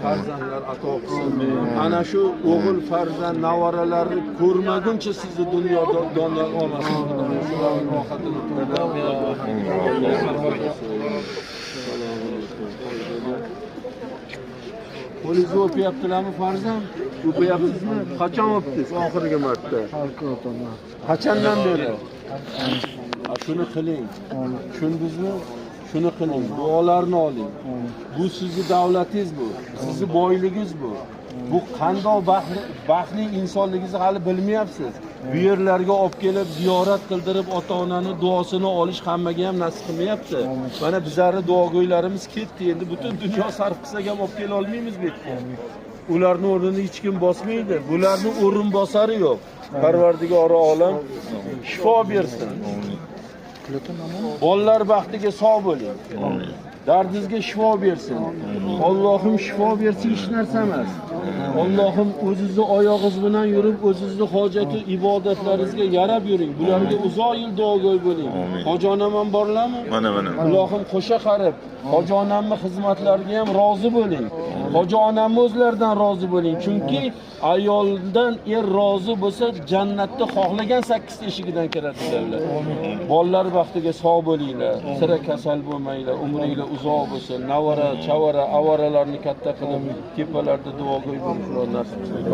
farzandlar ato qilsin. Ana shu o'g'il farzand navaralarni ko'rmaguncha sizni dunyoda doniyor olmasin. Shularning rohatini Qo'lingizni o'pyaptilarmi farzand? O'pyapsizmi? Qachon o'pdingiz oxirgi marta? Qachondan beri? Shuni qiling. Tushundingizmi? Shuni qiling. Duolarni oling. Bu sizning davlatingiz bu. Sizning boyligingiz bu. Bu qandoq baxtli insonligingizni hali bilmayapsiz. Bu yerlarga olib kelib ziyorat qildirib ota-onani duosini olish hammaga ham nasib qilmayapti. Mana bizlarning duogo'ylarimiz ketdi. Endi butun dunyo sarf qilsak ham olib kela olmaymiz bu yerga. Ularning o'rnini hech kim bosmaydi. Bularning o'rin bosari yo'q. Parvardigori olam shifo bersin. Bolalar baxtiga sog' bo'ling. Dardingizga shifo bersin. Allohim shifo bersin, hech narsa emas. Allohim o'zingizni oyog'ingiz bilan yurib, o'zingizni hojati, ibodatlaringizga yarab yuring. Bularga uzoq yil duogo'y bo'ling. Hojonam ham borlarmi? Mana. Allohim qo'sha qarib, hojonamning xizmatlariga ham rozi bo'ling. Hoji onamni o'zlaridan rozi bo'ling. Chunki ayoldan er rozi bo'lsa, jannatda xohlagan 8 eshigidan kiradilar. Bolalar baxtiga sog' bo'linglar. Sira kasal bo'lmanglar. Umringlar uzoq bo'lsin. Navara, chavara, avaralarni katta qilib, tepalarda duogo'y bo'lib nasib qilsin.